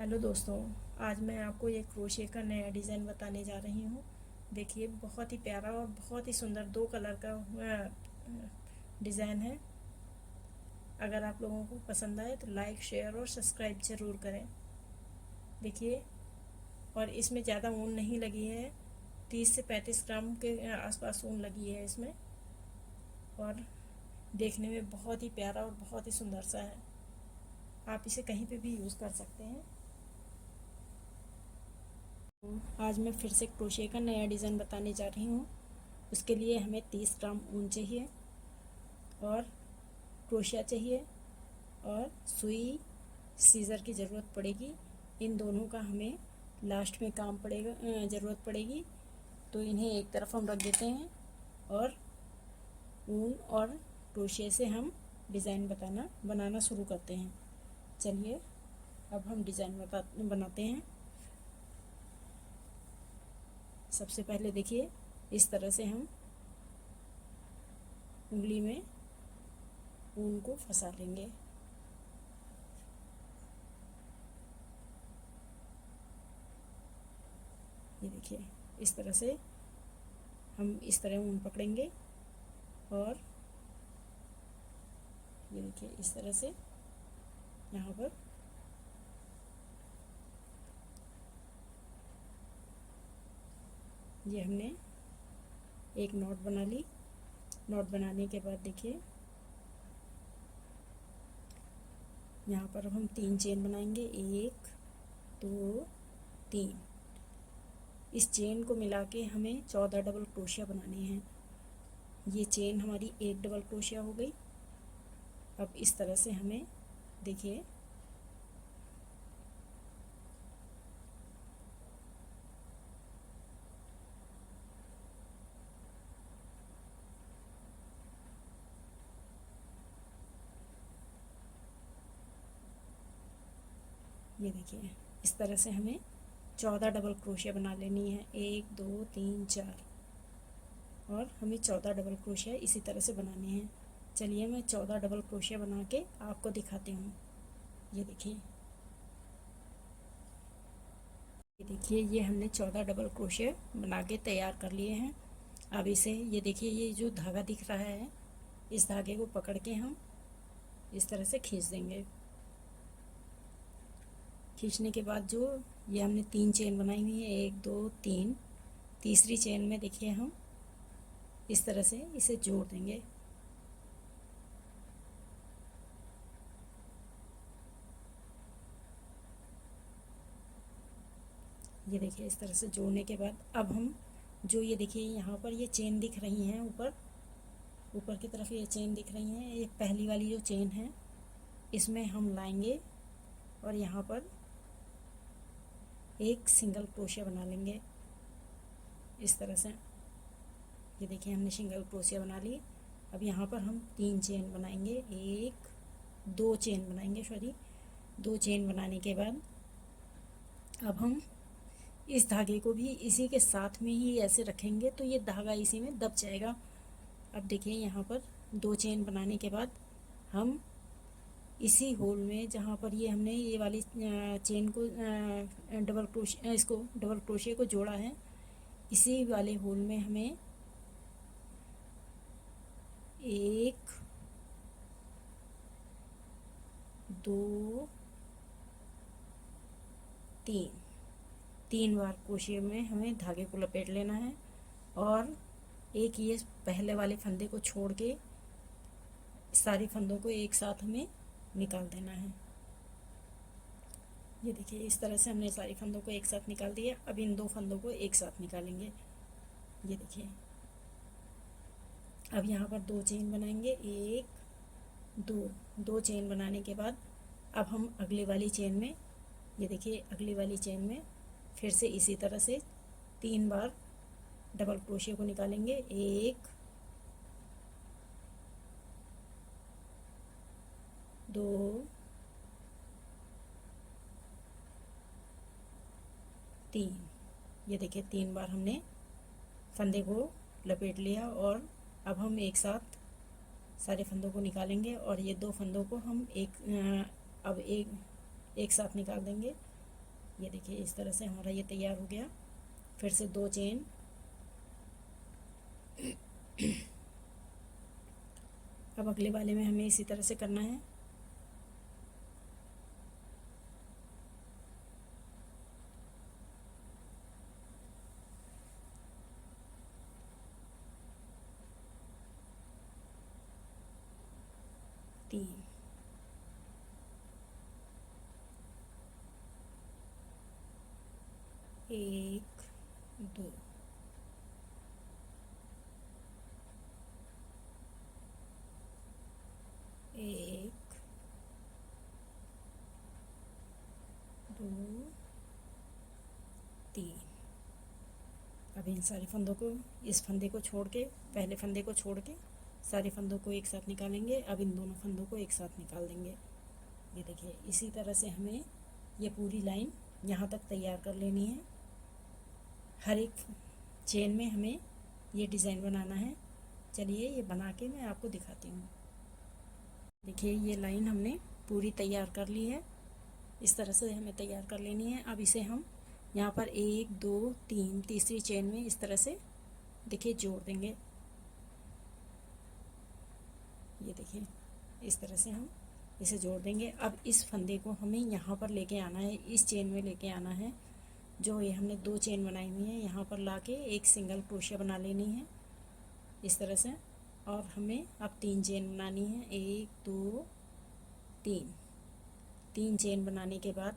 Hello दोस्तों। आज मैं आपको एक क्रोशे का नया डिज़ाइन बताने जा रही हूँ। देखिए, बहुत ही प्यारा और बहुत ही सुंदर दो कलर का डिज़ाइन है। अगर आप लोगों को पसंद आए तो लाइक, शेयर और सब्सक्राइब ज़रूर करें। देखिए, और इसमें ज़्यादा ऊन नहीं लगी है। 30 से 35 ग्राम के आसपास ऊन लगी है इसमें। और देखने में बहुत ही प्यारा और बहुत ही सुंदर सा है। आप इसे कहीं पे भी यूज़ कर सकते हैं। आज मैं फिर से क्रोशे का नया डिज़ाइन बताने जा रही हूँ। उसके लिए हमें 30 ग्राम ऊन चाहिए और क्रोशिया चाहिए और सुई, सीज़र की ज़रूरत पड़ेगी। इन दोनों का हमें लास्ट में काम पड़ेगा, ज़रूरत पड़ेगी। तो इन्हें एक तरफ हम रख देते हैं और ऊन और क्रोशे से हम डिज़ाइन बनाना शुरू करते हैं। चलिए अब हम डिज़ाइन बनाते हैं। सबसे पहले देखिए, इस तरह से हम उंगली में ऊन को फंसा लेंगे। ये देखिए, इस तरह से हम इस तरह ऊन पकड़ेंगे और ये देखिए इस तरह से यहाँ पर ये हमने एक नॉट बना ली। नॉट बनाने के बाद देखिए, यहाँ पर हम 3 चेन बनाएंगे। 1 2 3। इस चेन को मिला के हमें 14 डबल क्रोशिया बनानी है। ये चेन हमारी एक डबल क्रोशिया हो गई। अब इस तरह से हमें देखिए ये देखिए इस तरह से हमें 14 डबल क्रोशिया बना लेनी है। 1 2 3 4 और हमें 14 डबल क्रोशिया इसी तरह से बनाने हैं। चलिए मैं 14 डबल क्रोशिया बना के आपको दिखाती हूँ। ये देखिए, ये हमने 14 डबल क्रोशिया बना के तैयार कर लिए हैं। अब इसे ये देखिए, ये जो धागा दिख रहा है, इस धागे को पकड़ के हम इस तरह से खींच देंगे। खींचने के बाद जो ये हमने 3 चेन बनाई हुई है, 1 2 3, तीसरी चेन में देखिए हम इस तरह से इसे जोड़ देंगे। ये देखिए इस तरह से जोड़ने के बाद अब हम जो ये देखिए यहाँ पर ये चेन दिख रही हैं, ऊपर ऊपर की तरफ ये चेन दिख रही हैं, ये पहली वाली जो चेन है इसमें हम लाएंगे और यहाँ पर एक सिंगल क्रोशिया बना लेंगे इस तरह से। ये देखिए हमने सिंगल क्रोशिया बना ली। अब यहाँ पर हम 3 चेन बनाएंगे। 2 चेन बनाएंगे, सॉरी 2 चेन बनाने के बाद अब हम इस धागे को भी इसी के साथ में ही ऐसे रखेंगे तो ये धागा इसी में दब जाएगा। अब देखिए यहाँ पर 2 चेन बनाने के बाद हम इसी होल में जहाँ पर ये हमने ये वाली चेन को डबल क्रोशिया, इसको डबल क्रोशिया को जोड़ा है, इसी वाले होल में हमें 1 2 3 बार क्रोशिया में हमें धागे को लपेट लेना है और एक ये पहले वाले फंदे को छोड़ के सारे फंदों को एक साथ हमें निकाल देना है। ये देखिए इस तरह से हमने सारे फंदों को एक साथ निकाल दिया। अब इन 2 फंदों को एक साथ निकालेंगे। ये देखिए, अब यहाँ पर 2 चेन बनाएंगे। 1 2 चेन बनाने के बाद अब हम अगली वाली चेन में, ये देखिए अगली वाली चेन में फिर से इसी तरह से 3 बार डबल क्रोशिया को निकालेंगे। 1 2 3। ये देखिए 3 बार हमने फंदे को लपेट लिया और अब हम एक साथ सारे फंदों को निकालेंगे और ये 2 फंदों को हम एक साथ निकाल देंगे। ये देखिए इस तरह से हमारा ये तैयार हो गया। फिर से 2 चेन, अब अगले वाले में हमें इसी तरह से करना है। तीन, एक, दो, एक, दो, तीन। अब इन सारे फंदों को, इस फंदे को छोड़ के, पहले फंदे को छोड़ के सारे फंदों को एक साथ निकालेंगे। अब इन दोनों फंदों को एक साथ निकाल देंगे। ये देखिए इसी तरह से हमें ये पूरी लाइन यहाँ तक तैयार कर लेनी है। हर एक चेन में हमें ये डिज़ाइन बनाना है। चलिए ये बना के मैं आपको दिखाती हूँ। देखिए ये लाइन हमने पूरी तैयार कर ली है। इस तरह से हमें तैयार कर लेनी है। अब इसे हम यहाँ पर 1 2 3 तीसरी चेन में इस तरह से देखिए जोड़ देंगे। ये देखिए इस तरह से हम इसे जोड़ देंगे। अब इस फंदे को हमें यहाँ पर लेके आना है, इस चेन में लेके आना है। जो ये हमने 2 चेन बनाई हुई है यहाँ पर लाके एक सिंगल क्रोशिया बना लेनी है इस तरह से। और हमें अब 3 चेन बनानी है। 1 2 3, 3 चेन बनाने के बाद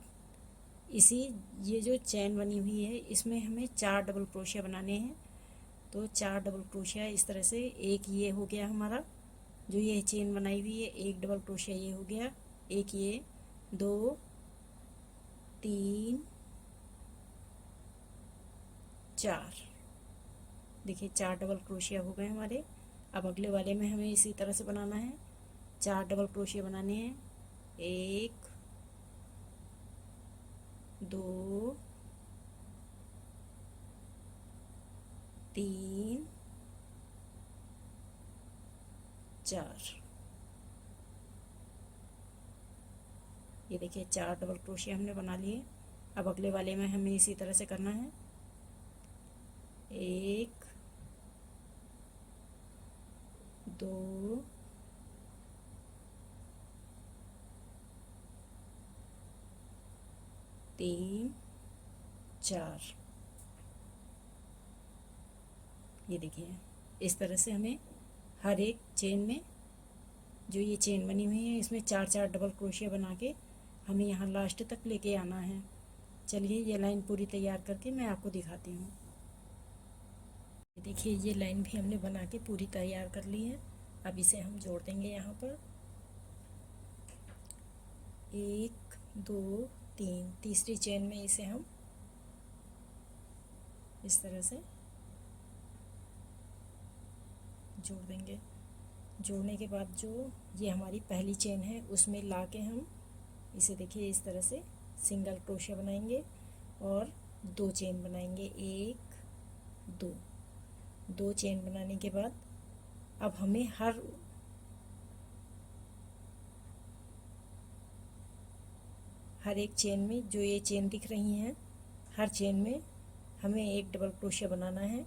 इसी ये जो चेन बनी हुई है इसमें हमें 4 डबल क्रोशिया बनाने हैं। तो 4 डबल क्रोशिया इस तरह से, एक ये हो गया हमारा जो ये चेन बनाई हुई है, एक डबल क्रोशिया ये हो गया, एक ये, 2 3 4। देखिए 4 डबल क्रोशिया हो गए हमारे। अब अगले वाले में हमें इसी तरह से बनाना है। 4 डबल क्रोशिया बनाने हैं। 1 2 3 4। ये देखिए 4 डबल क्रोशिया हमने बना लिए। अब अगले वाले में हमें इसी तरह से करना है। 1 2 3 4। ये देखिए इस तरह से हमें हर एक चेन में, जो ये चेन बनी हुई है इसमें 4 4 डबल क्रोशिया बना के हमें यहाँ लास्ट तक लेके आना है। चलिए ये लाइन पूरी तैयार करके मैं आपको दिखाती हूँ। देखिए ये लाइन भी हमने बना के पूरी तैयार कर ली है। अब इसे हम जोड़ देंगे यहाँ पर। 1 2 3, तीसरी चेन में इसे हम इस तरह से जोड़ देंगे। जोड़ने के बाद जो ये हमारी पहली चेन है उसमें ला के हम इसे देखिए इस तरह से सिंगल क्रोशिया बनाएंगे और 2 चेन बनाएंगे। 1 2, 2 चेन बनाने के बाद अब हमें हर एक चेन में, जो ये चेन दिख रही हैं, हर चेन में हमें एक डबल क्रोशिया बनाना है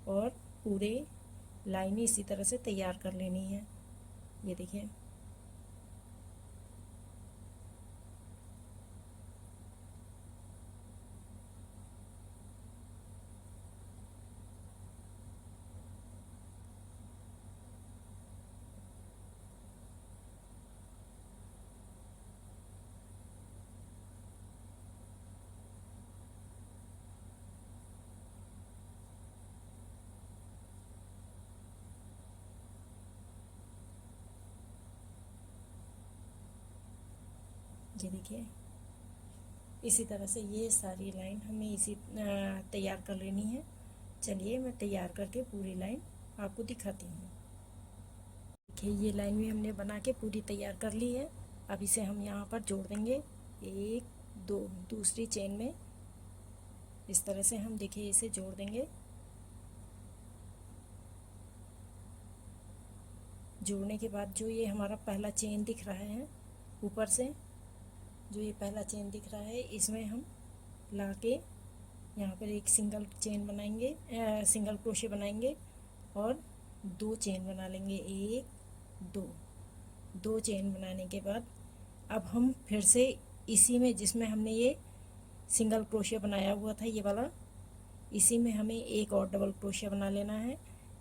और पूरे लाइन इसी तरह से तैयार कर लेनी है। ये देखिए ये देखिए इसी तरह से ये सारी लाइन हमें इसी तैयार कर लेनी है। चलिए मैं तैयार करके पूरी लाइन आपको दिखाती हूँ। देखिए ये लाइन भी हमने बना के पूरी तैयार कर ली है। अब इसे हम यहाँ पर जोड़ देंगे। 1 2, दूसरी चेन में इस तरह से हम देखिए इसे जोड़ देंगे। जोड़ने के बाद जो ये हमारा पहला चेन दिख रहा है ऊपर से, जो ये पहला चेन दिख रहा है इसमें हम ला के यहाँ पर एक सिंगल चेन बनाएंगे, सिंगल क्रोशे बनाएंगे और 2 चेन बना लेंगे। 1 2, 2 चेन बनाने के बाद अब हम फिर से इसी में जिसमें हमने ये सिंगल क्रोशे बनाया हुआ था ये वाला, इसी में हमें एक और डबल क्रोशे बना लेना है।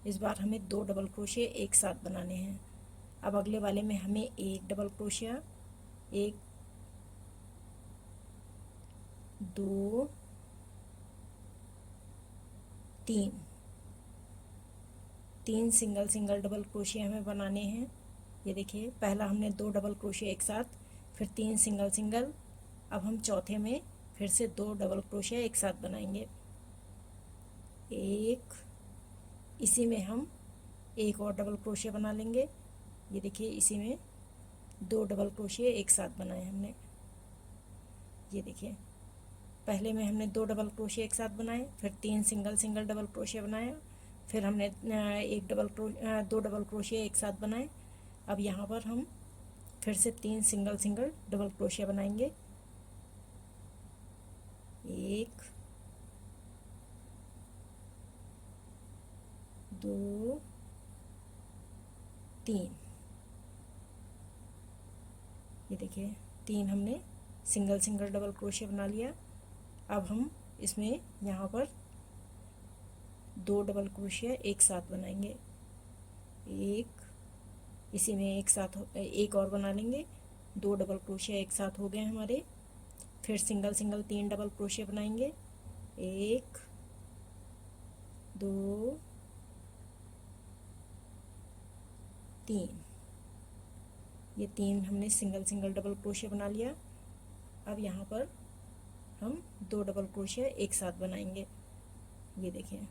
इस बार हमें 2 डबल क्रोशे एक साथ बनाने हैं। अब अगले वाले में हमें एक double crochet, 1 2 3, 3 single single double crochet हमें बनाने हैं। ये देखिए पहला हमने 2 डबल क्रोशिया एक साथ, फिर 3 सिंगल सिंगल। अब हम चौथे में फिर से 2 डबल क्रोशिया एक साथ बनाएंगे। एक, इसी में हम एक और डबल क्रोशिया बना लेंगे। ये देखिए इसी में 2 डबल क्रोशिया एक साथ बनाए हमने। ये देखिए पहले में हमने 2 डबल क्रोशिया एक साथ बनाए, फिर 3 सिंगल सिंगल डबल क्रोशिया बनाया, फिर हमने 2 डबल क्रोशिया एक साथ बनाए। अब यहाँ पर हम फिर से 3 सिंगल सिंगल डबल क्रोशिया बनाएंगे। 1 2 3, ये देखिए 3 हमने सिंगल सिंगल डबल क्रोशिया बना लिया। अब हम इसमें यहाँ पर 2 डबल क्रोशिया एक साथ बनाएंगे। एक, इसी में एक साथ एक और बना लेंगे। 2 डबल क्रोशिया एक साथ हो गए हमारे। फिर सिंगल सिंगल 3 डबल क्रोशिया बनाएंगे। 1 2 3, ये 3 हमने सिंगल सिंगल डबल क्रोशिया बना लिया। अब यहाँ पर हम 2 डबल क्रोशिया एक साथ बनाएंगे। ये देखिए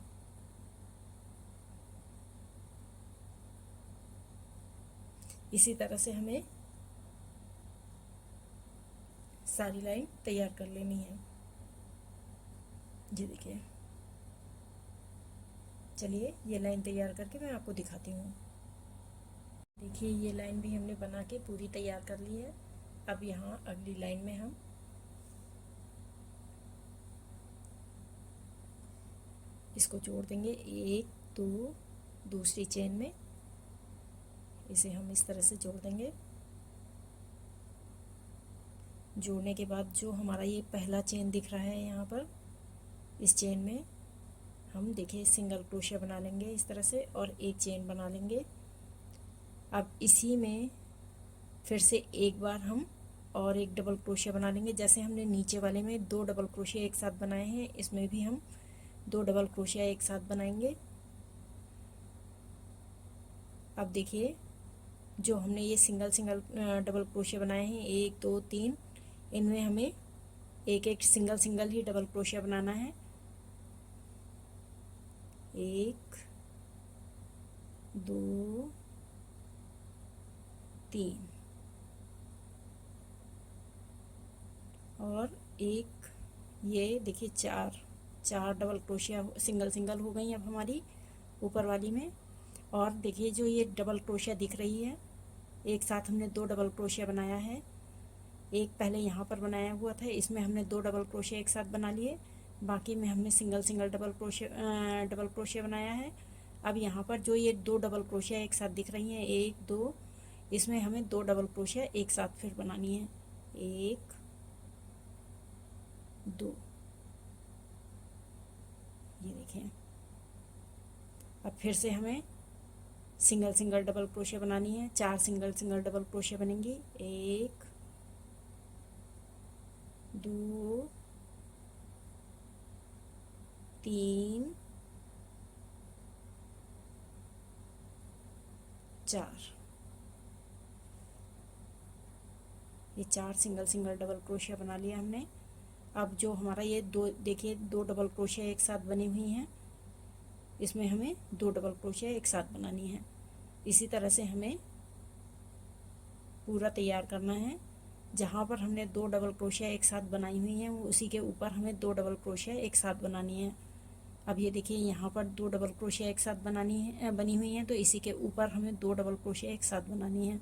इसी तरह से हमें सारी लाइन तैयार कर लेनी है। जी देखिए, चलिए ये लाइन तैयार करके मैं आपको दिखाती हूँ। देखिए ये लाइन भी हमने बना के पूरी तैयार कर ली है। अब यहाँ अगली लाइन में हम इसको जोड़ देंगे। 1 2, दूसरी चेन में इसे हम इस तरह से जोड़ देंगे। जोड़ने के बाद जो हमारा ये पहला चेन दिख रहा है यहाँ पर, इस चेन में हम देखिए सिंगल क्रोशिया बना लेंगे इस तरह से और एक चेन बना लेंगे। अब इसी में फिर से एक बार हम और एक डबल क्रोशिया बना लेंगे। जैसे हमने नीचे वाले में 2 डबल क्रोशिया एक साथ बनाए हैं, इसमें भी हम 2 डबल क्रोशिया एक साथ बनाएंगे। अब देखिए जो हमने ये सिंगल सिंगल डबल क्रोशिया बनाए हैं 1 2 3, इनमें हमें एक एक सिंगल सिंगल ही डबल क्रोशिया बनाना है। 1 2 3 और एक, ये देखिए 4 डबल क्रोशिया सिंगल सिंगल हो गई अब हमारी ऊपर वाली में। और देखिए जो ये डबल क्रोशिया दिख रही है, एक साथ हमने 2 डबल क्रोशिया बनाया है। एक पहले यहाँ पर बनाया हुआ था, इसमें हमने 2 डबल क्रोशिया एक साथ बना लिए। बाकी में हमने सिंगल सिंगल डबल क्रोशिया बनाया है। अब यहाँ पर जो ये 2 डबल क्रोशिया एक साथ दिख रही हैं 1 2, इसमें हमें 2 डबल क्रोशिया एक साथ फिर बनानी है। 1 2, ये देखें। अब फिर से हमें सिंगल सिंगल डबल क्रोशिया बनानी है। 4 सिंगल सिंगल डबल क्रोशिया बनेंगी। 1 2 3 4, ये 4 सिंगल सिंगल डबल क्रोशिया बना लिया हमने। अब जो हमारा ये देखिए 2 डबल क्रोशिया एक साथ बनी हुई हैं, इसमें हमें 2 डबल क्रोशिया एक साथ बनानी है। इसी तरह से हमें पूरा तैयार करना है। जहाँ पर हमने 2 डबल क्रोशिया एक साथ बनाई हुई हैं, उसी के ऊपर हमें 2 डबल क्रोशिया एक साथ बनानी है। अब ये देखिए यहाँ पर 2 डबल क्रोशिया एक साथ बनी हुई हैं, तो इसी के ऊपर हमें 2 डबल क्रोशिया एक साथ बनानी है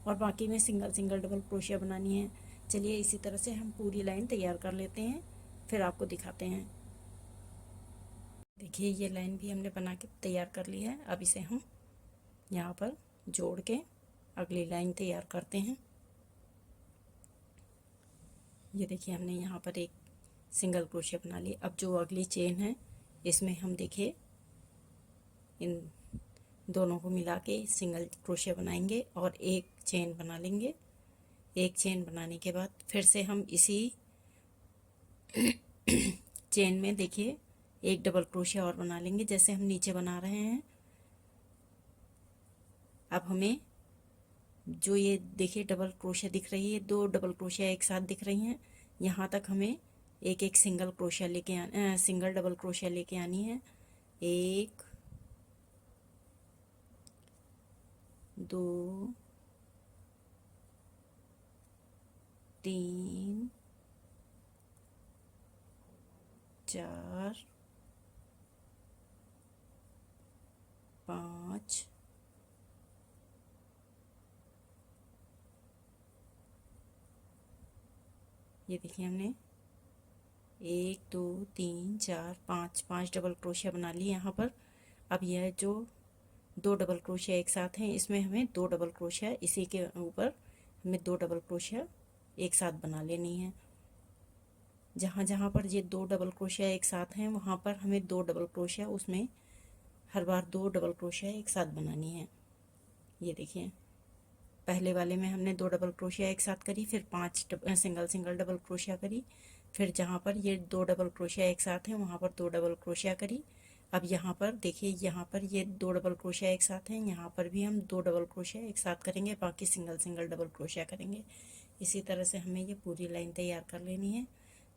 और बाकी में सिंगल सिंगल डबल क्रोशिया बनानी है। चलिए इसी तरह से हम पूरी लाइन तैयार कर लेते हैं, फिर आपको दिखाते हैं। देखिए ये लाइन भी हमने बना के तैयार कर ली है। अब इसे हम यहाँ पर जोड़ के अगली लाइन तैयार करते हैं। ये देखिए हमने यहाँ पर एक सिंगल क्रोशे बना ली। अब जो अगली चेन है इसमें हम देखिए इन दोनों को मिला के सिंगल क्रोशे बनाएंगे और एक चेन बना लेंगे। एक चेन बनाने के बाद फिर से हम इसी चेन में देखिए एक डबल क्रोशे और बना लेंगे जैसे हम नीचे बना रहे हैं। अब हमें जो ये देखिए डबल क्रोशे दिख रही है, दो डबल क्रोशिया एक साथ दिख रही हैं, यहाँ तक हमें एक एक सिंगल क्रोशिया लेके सिंगल डबल क्रोशिया लेके आनी है। 1 2 3 4 5 ये देखिए हमने 1 2 3 4 5 डबल क्रोशिया बना ली यहाँ पर। अब यह जो दो डबल क्रोशिया एक साथ हैं इसमें हमें दो डबल क्रोशिया इसी के ऊपर हमें दो डबल क्रोशिया एक साथ बना लेनी है। जहाँ जहाँ पर ये दो डबल क्रोशिया एक साथ हैं वहाँ पर हमें दो डबल क्रोशिया उसमें हर बार दो डबल क्रोशिया एक साथ बनानी है। ये देखिए पहले वाले में हमने दो डबल क्रोशिया एक साथ करी, फिर 5 सिंगल डबल क्रोशिया करी, फिर जहाँ पर ये दो डबल क्रोशिया एक साथ हैं वहाँ पर दो डबल क्रोशिया करी। अब यहाँ पर देखिए यहाँ पर ये दो डबल क्रोशिया एक साथ हैं, यहाँ पर भी हम दो डबल क्रोशिया एक साथ करेंगे, बाकी सिंगल डबल क्रोशिया करेंगे। इसी तरह से हमें ये पूरी लाइन तैयार कर लेनी है।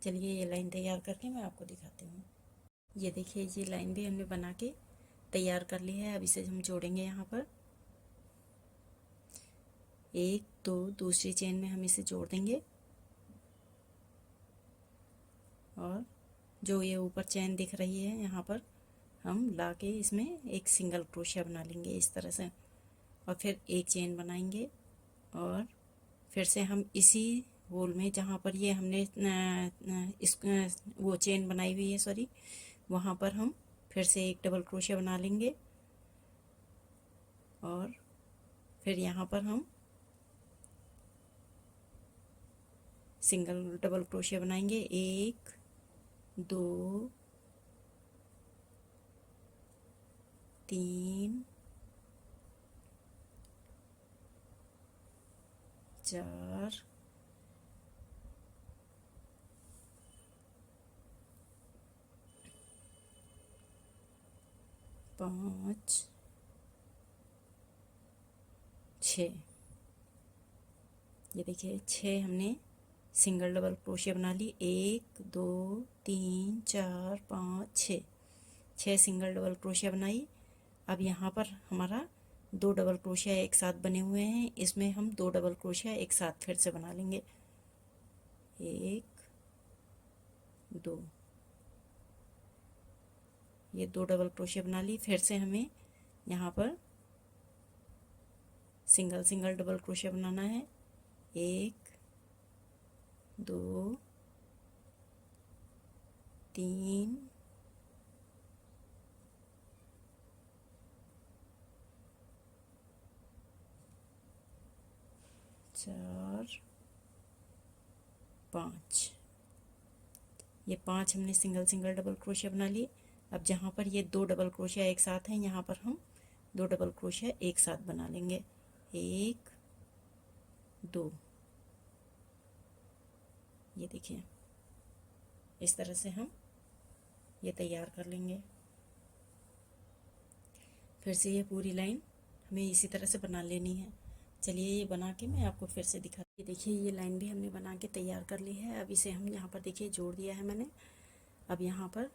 चलिए ये लाइन तैयार करके मैं आपको दिखाती हूँ। ये देखिए ये लाइन भी हमने बना के तैयार कर ली है। अब इसे हम जोड़ेंगे यहाँ पर 1 2 दूसरी चेन में हम इसे जोड़ देंगे और जो ये ऊपर चेन दिख रही है यहाँ पर हम ला के इसमें एक सिंगल क्रोशिया बना लेंगे इस तरह से, और फिर एक चेन बनाएंगे और फिर से हम इसी होल में जहाँ पर ये हमने इस वो चेन बनाई हुई है सॉरी, वहाँ पर हम फिर से एक डबल क्रोशिया बना लेंगे और फिर यहाँ पर हम सिंगल डबल क्रोशिया बनाएंगे। 1 2 3 4 5 6। ये देखिए 6 हमने सिंगल डबल क्रोशिया बना ली। 1 2 3 4 5 6 सिंगल डबल क्रोशिया बनाई। अब यहाँ पर हमारा दो डबल क्रोशिया एक साथ बने हुए हैं, इसमें हम दो डबल क्रोशिया एक साथ फिर से बना लेंगे। 1 2 ये दो डबल क्रोशिया बना ली। फिर से हमें यहाँ पर सिंगल डबल क्रोशिया बनाना है। 1 2 3 4 5 ये 5 हमने सिंगल डबल क्रोशिया बना ली। अब जहाँ पर ये दो डबल क्रोशिया एक साथ हैं यहाँ पर हम दो डबल क्रोशिया एक साथ बना लेंगे। 1 2 ये देखिए इस तरह से हम ये तैयार कर लेंगे। फिर से ये पूरी लाइन हमें इसी तरह से बना लेनी है। चलिए ये बना के मैं आपको फिर से दिखा, ये देखिए ये लाइन भी हमने बना के तैयार कर ली है। अब इसे हम यहाँ पर देखिए जोड़ दिया है मैंने। अब यहाँ पर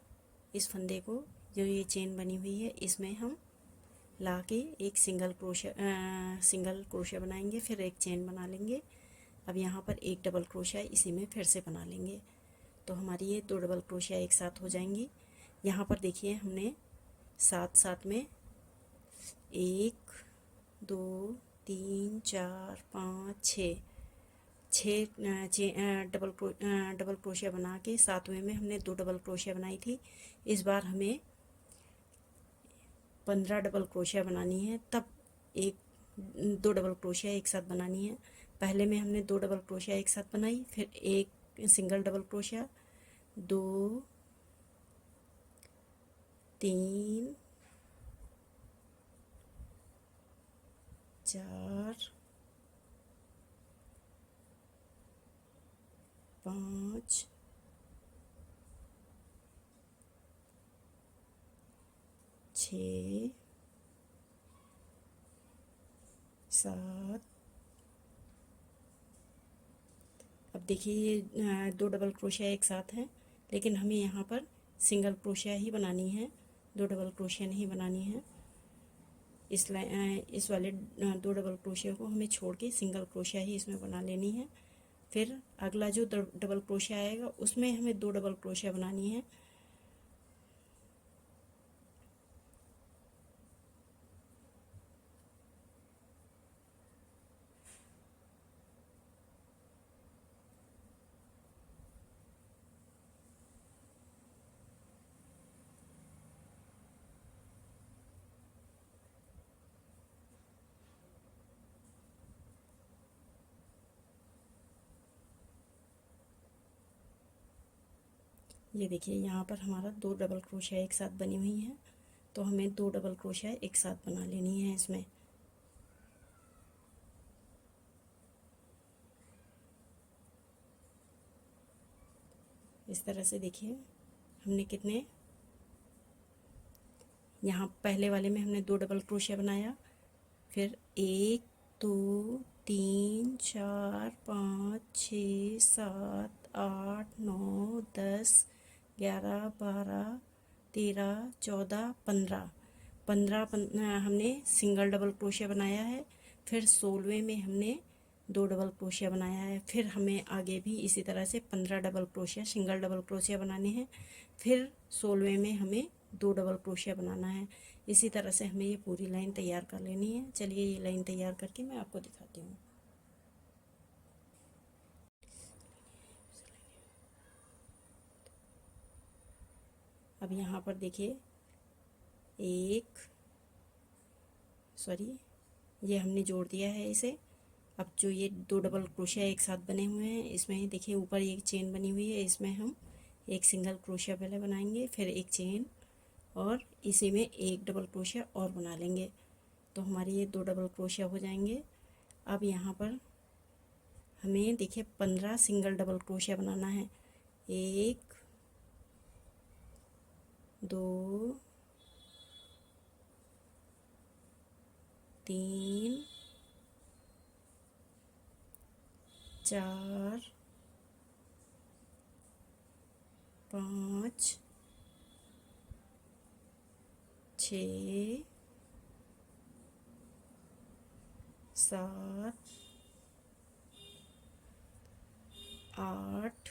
इस फंदे को जो ये चेन बनी हुई है इसमें हम ला के एक सिंगल क्रोशिया बनाएंगे, फिर एक चेन बना लेंगे। अब यहाँ पर एक डबल क्रोशिया इसी में फिर से बना लेंगे, तो हमारी ये दो डबल क्रोशिया एक साथ हो जाएंगी। यहाँ पर देखिए हमने साथ साथ में 1 2 3 4 5 6 डबल क्रोशिया बना के 7वें में हमने 2 डबल क्रोशिया बनाई थी। इस बार हमें 15 डबल क्रोशिया बनानी है, तब 2 डबल क्रोशिया एक साथ बनानी है। पहले में हमने 2 डबल क्रोशिया एक साथ बनाई, फिर एक सिंगल डबल क्रोशिया, 2 3 4 5 6 7। अब देखिए ये 2 डबल क्रोशिया एक साथ हैं, लेकिन हमें यहाँ पर सिंगल क्रोशिया ही बनानी है, 2 डबल क्रोशिया नहीं बनानी है। इस वाले 2 डबल क्रोशिया को हमें छोड़ के सिंगल क्रोशिया ही इसमें बना लेनी है। फिर अगला जो डबल क्रोशिया आएगा उसमें हमें 2 डबल क्रोशिया बनानी है। ये देखिए यहाँ पर हमारा 2 डबल क्रोशिया एक साथ बनी हुई हैं, तो हमें 2 डबल क्रोशिया एक साथ बना लेनी है इसमें। इस तरह से देखिए हमने कितने, यहाँ पहले वाले में हमने 2 डबल क्रोशिया बनाया, फिर 1 2 3 4 5 6 7 8 9 10 11 12 13 14 15 हमने सिंगल डबल क्रोशिया बनाया है। फिर 16वें में हमने 2 डबल क्रोशिया बनाया है। फिर हमें आगे भी इसी तरह से 15 double crochet single double crochet बनाने हैं। फिर 16वें में हमें 2 डबल क्रोशिया बनाना है। इसी तरह से हमें ये पूरी लाइन तैयार कर लेनी है। चलिए ये लाइन तैयार करके मैं आपको दिखाती हूँ। अब यहाँ पर देखिए ये हमने जोड़ दिया है इसे। अब जो ये 2 डबल क्रोशिया एक साथ बने हुए हैं, इसमें देखिए ऊपर एक चेन बनी हुई है, इसमें हम एक सिंगल क्रोशिया पहले बनाएंगे, फिर एक चेन, और इसी में एक डबल क्रोशिया और बना लेंगे, तो हमारे ये 2 डबल क्रोशिया हो जाएंगे। अब यहाँ पर हमें देखिए 15 सिंगल डबल क्रोशिया बनाना है। 1 2 3 4 5 6 7 8।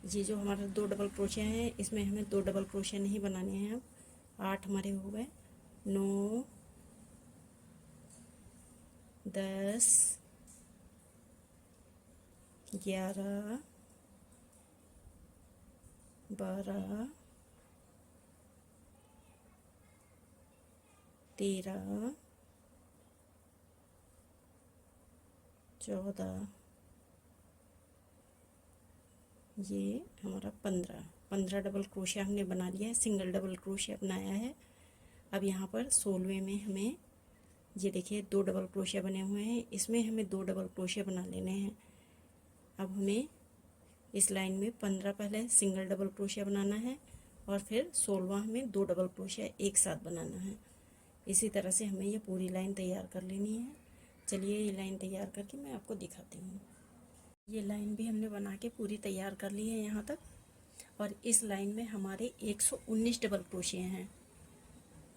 ये जो हमारा 2 डबल क्रोशिया है, इसमें हमें 2 डबल क्रोशिया नहीं बनाने हैं। अब 8 हमारे हो गए। 9 10 11 12 13 14, ये हमारा 15 डबल क्रोशिया हमने बना लिया है, सिंगल डबल क्रोशिया बनाया है। अब यहाँ पर 16वें में हमें ये देखिए 2 डबल क्रोशिया बने हुए हैं, इसमें हमें 2 डबल क्रोशिया बना लेने हैं। अब हमें इस लाइन में 15 पहले सिंगल डबल क्रोशिया बनाना है, और फिर 16वां हमें 2 डबल क्रोशिया एक साथ बनाना है। इसी तरह से हमें ये पूरी लाइन तैयार कर लेनी है। चलिए ये लाइन तैयार करके मैं आपको दिखाती हूँ। ये लाइन भी हमने बना के पूरी तैयार कर ली है यहाँ तक, और इस लाइन में हमारे 119 डबल क्रोशिया हैं।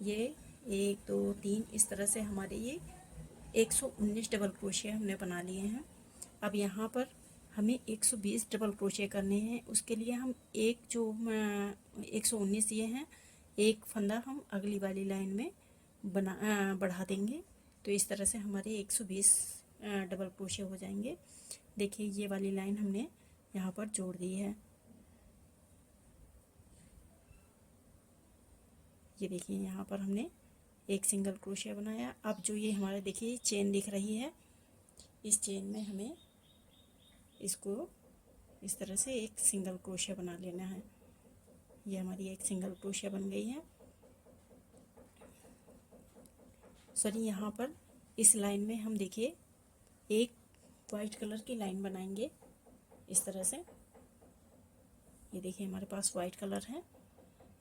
ये 1 2 3 इस तरह से हमारे ये 119 डबल क्रोशिया हमने बना लिए हैं। अब यहाँ पर हमें 120 डबल क्रोशिया करने हैं। उसके लिए हम एक जो 119 ये हैं, एक फंदा हम अगली वाली लाइन में बढ़ा देंगे। तो इस तरह से हमारे 120 डबल क्रोशे हो जाएंगे। देखिए ये वाली लाइन हमने यहाँ पर जोड़ दी है। ये देखिए यहाँ पर हमने एक सिंगल क्रोशिया बनाया। अब जो ये हमारा देखिए चेन दिख रही है, इस चेन में हमें इसको इस तरह से एक सिंगल क्रोशिया बना लेना है। ये हमारी एक सिंगल क्रोशिया बन गई है। सॉरी, यहाँ पर इस लाइन में हम देखिए एक वाइट कलर की लाइन बनाएंगे इस तरह से। ये देखिए हमारे पास वाइट कलर है।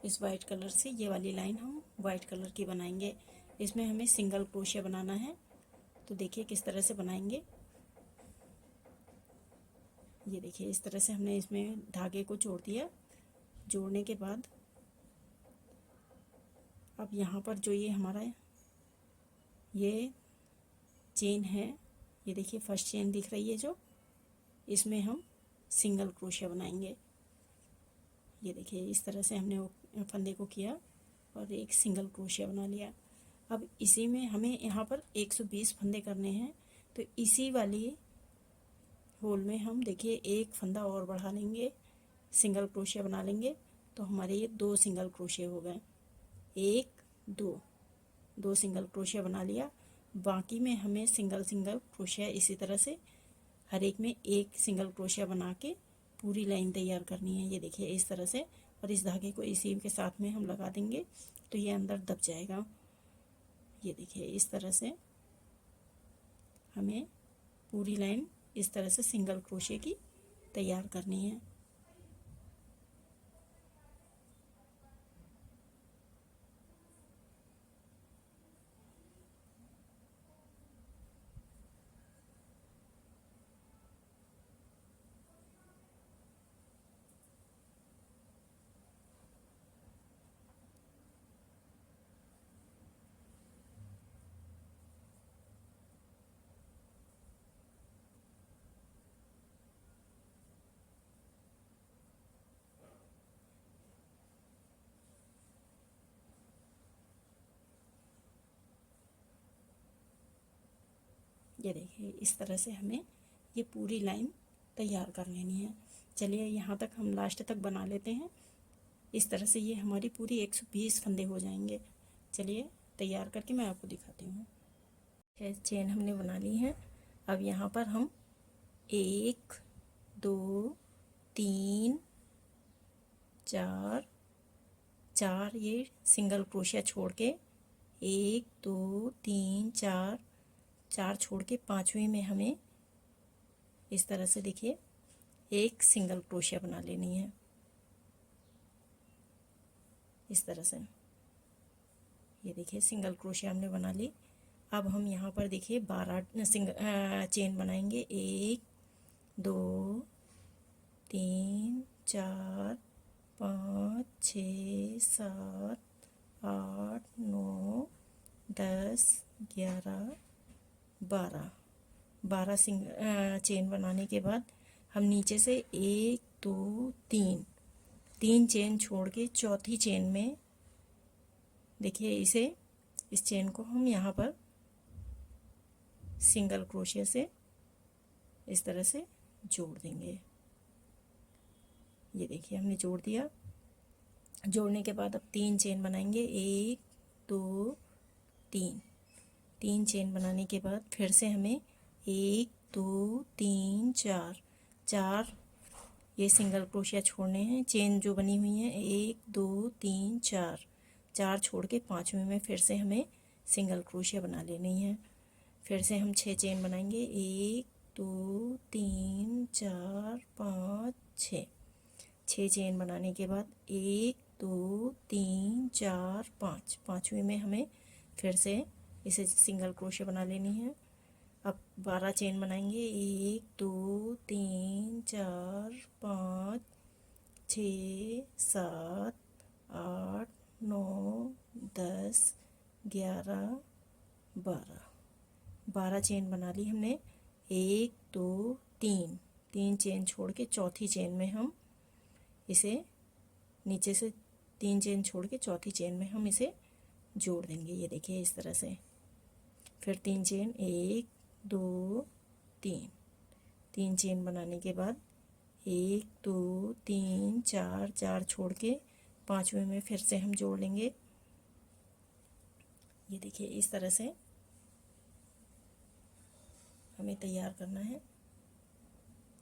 इस वाइट कलर से ये वाली लाइन हम वाइट कलर की बनाएंगे। इसमें हमें सिंगल क्रोशिया बनाना है, तो देखिए किस तरह से बनाएंगे। ये देखिए इस तरह से हमने इसमें धागे को जोड़ दिया। जोड़ने के बाद अब यहाँ पर जो ये हमारा ये चेन है, ये देखिए फर्स्ट चेन दिख रही है जो, इसमें हम सिंगल क्रोशिया बनाएंगे। ये देखिए इस तरह से हमने वो फंदे को किया और एक सिंगल क्रोशिया बना लिया। अब इसी में हमें यहाँ पर 120 फंदे करने हैं, तो इसी वाली होल में हम देखिए एक फंदा और बढ़ा लेंगे, सिंगल क्रोशिया बना लेंगे, तो हमारे ये 2 सिंगल क्रोशिया हो गए। 1 2 सिंगल क्रोशिया बना लिया। बाकी में हमें सिंगल क्रोशिया इसी तरह से हर एक में एक सिंगल क्रोशिया बना के पूरी लाइन तैयार करनी है। ये देखिए इस तरह से, और इस धागे को इसी के साथ में हम लगा देंगे तो ये अंदर दब जाएगा। ये देखिए इस तरह से हमें पूरी लाइन इस तरह से सिंगल क्रोशिया की तैयार करनी है। ये देखिए इस तरह से हमें ये पूरी लाइन तैयार कर लेनी है। चलिए यहाँ तक हम लास्ट तक बना लेते हैं। इस तरह से ये हमारी पूरी 120 फंदे हो जाएंगे। चलिए तैयार करके मैं आपको दिखाती हूँ। चेन हमने बना ली है। अब यहाँ पर हम 1 2 3 4 ये सिंगल क्रोशिया छोड़ के 1 2 3 4 छोड़ के 5वें में हमें इस तरह से देखिए एक सिंगल क्रोशिया बना लेनी है इस तरह से। ये देखिए सिंगल क्रोशिया हमने बना ली। अब हम यहाँ पर देखिए 12 चेन बनाएंगे। 1 2 3 4 5 6 7 8 9 10 11 12 चेन बनाने के बाद हम नीचे से 1 2 3 चेन छोड़ के चौथी चेन में देखिए इस चेन को हम यहाँ पर सिंगल क्रोशिया से इस तरह से जोड़ देंगे। ये देखिए हमने जोड़ दिया। जोड़ने के बाद अब 3 चेन बनाएंगे। 1 2 3 चेन बनाने के बाद फिर से हमें 1 2 3 4 ये सिंगल क्रोशिया छोड़ने हैं। चेन जो बनी हुई है 1 2 3 4 छोड़ के 5वें में फिर से हमें सिंगल क्रोशिया बना लेनी है। फिर से हम 6 चेन बनाएंगे। 1 2 3 4 5 6 चेन बनाने के बाद 1 2 3 4 5वें में हमें फिर से इसे सिंगल क्रोशिया बना लेनी है। अब 12 चेन बनाएंगे। 1 2 3 4 5 6 7 8 9 10 11 12 चेन बना ली हमने। 1 2 3 चेन छोड़ के चौथी चेन में हम इसे नीचे से 3 चेन छोड़ के चौथी चेन में हम इसे जोड़ देंगे। ये देखिए इस तरह से। फिर 3 चेन 1 दो, तीन, तीन चेन बनाने के बाद 1 2 3 4, 4 छोड़ के पांचवें में फिर से हम जोड़ लेंगे। ये देखिए इस तरह से हमें तैयार करना है।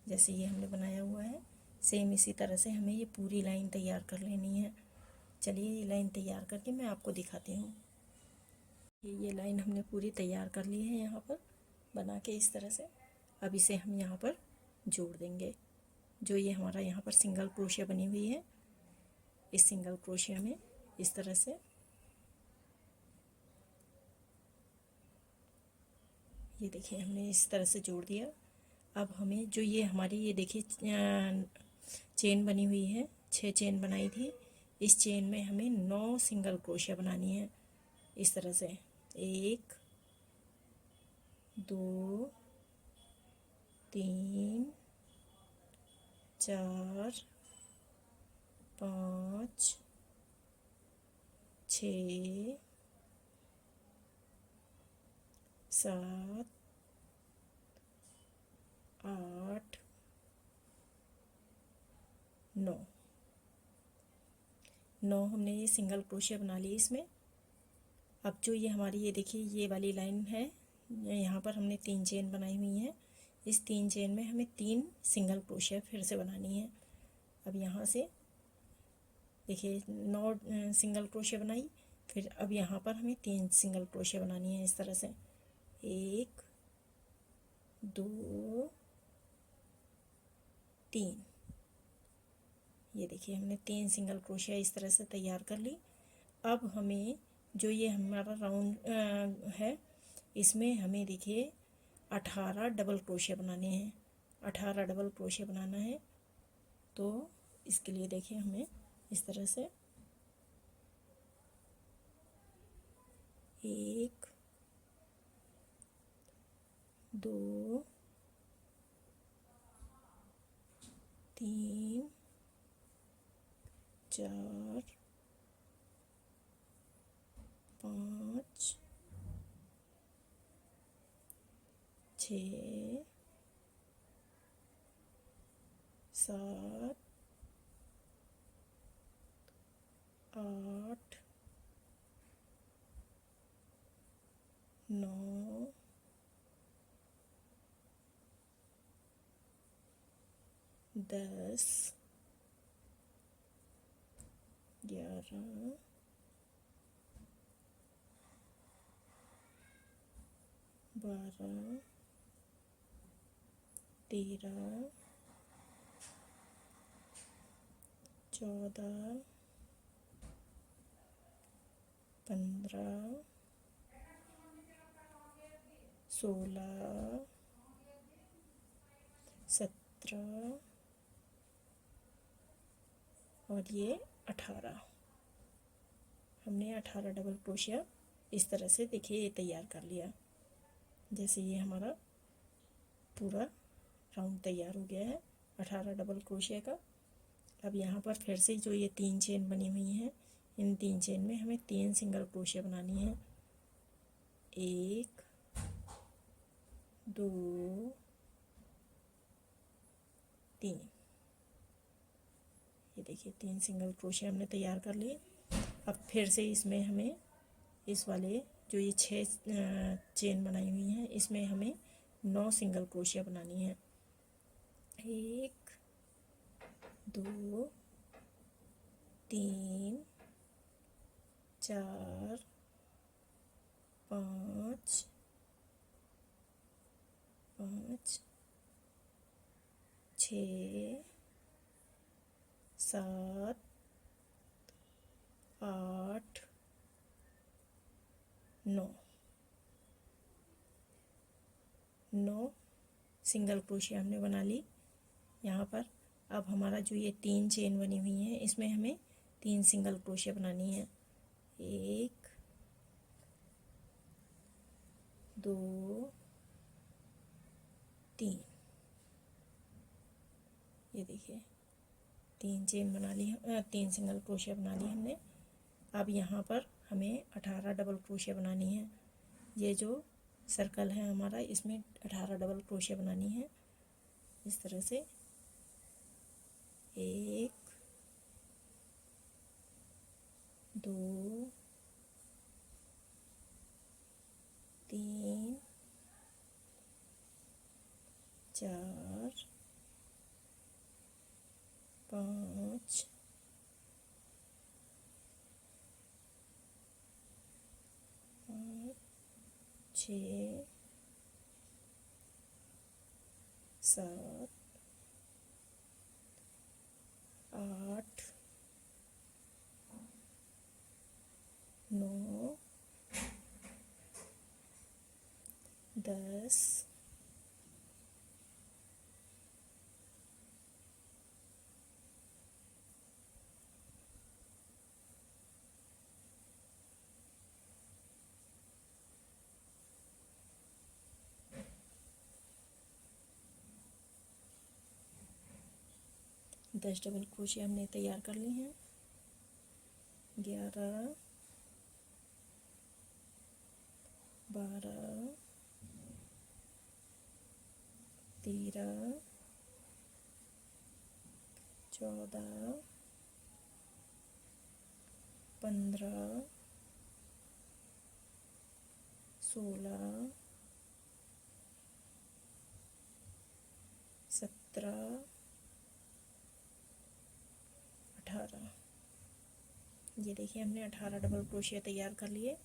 जैसे ये हमने बनाया हुआ है सेम इसी तरह से हमें ये पूरी लाइन तैयार कर लेनी है। चलिए ये लाइन तैयार करके मैं आपको दिखाती हूँ। ये लाइन हमने पूरी तैयार कर ली है यहाँ पर बना के इस तरह से। अब इसे हम यहाँ पर जोड़ देंगे। जो ये हमारा यहाँ पर सिंगल क्रोशिया बनी हुई है, इस सिंगल क्रोशिया में इस तरह से ये देखिए हमने इस तरह से जोड़ दिया। अब हमें जो ये हमारी ये देखिए चेन बनी हुई है, 6 चेन बनाई थी, इस चेन में हमें 9 सिंगल क्रोशिया बनानी है इस तरह से। 1 2 3 4 5 6 7 8 9 9 हमने ये सिंगल क्रोशिया बना ली इसमें। अब जो ये हमारी ये देखिए ये वाली लाइन है, यहाँ पर हमने 3 चेन बनाई हुई हैं। इस 3 चेन में हमें 3 सिंगल क्रोशिया फिर से बनानी है। अब यहाँ से देखिए 9 सिंगल क्रोशिया बनाई, फिर अब यहाँ पर हमें 3 सिंगल क्रोशिया बनानी है इस तरह से। 1 2 3, ये देखिए हमने 3 सिंगल क्रोशिया इस तरह से तैयार कर ली। अब हमें जो ये हमारा राउंड है इसमें हमें देखिए 18 डबल क्रोशिया बनाने हैं। 18 डबल क्रोशिया बनाना है तो इसके लिए देखिए हमें इस तरह से 1 2 3 4 5 6 7 8 9 10 11 12 13 14 15 16 17 और ये 18। हमने 18 डबल क्रोशिया इस तरह से देखिए ये तैयार कर लिया। जैसे ये हमारा पूरा राउंड तैयार हो गया है 18 डबल क्रोशिया का। अब यहाँ पर फिर से जो ये 3 चेन बनी हुई हैं, इन 3 चेन में हमें 3 सिंगल क्रोशिया बनानी है। 1 2 3, ये देखिए 3 सिंगल क्रोशिया हमने तैयार कर लिए। अब फिर से इसमें हमें इस वाले जो ये 6 चेन बनाई हुई हैं इसमें हमें 9 सिंगल क्रोशिया बनानी है। 1 2 3 4 5 5 6 7 8 9 सिंगल क्रोशिया हमने बना ली यहाँ पर। अब हमारा जो ये 3 चेन बनी हुई हैं इसमें हमें 3 सिंगल क्रोशिया बनानी है। 1 2 3, ये देखिए 3 चेन बना ली, 3 सिंगल क्रोशिया बना ली हमने। अब यहाँ पर हमें 18 डबल क्रोशिया बनानी है। ये जो सर्कल है हमारा, इसमें 18 डबल क्रोशिया बनानी है इस तरह से। 1 2 3 4 5 6 7 8 9 10 10 डबल क्रोशिया हमने तैयार कर ली हैं। 11 12 13 14 15 16 17 18। ये देखिए हमने 18 डबल क्रोशिया तैयार कर लिए।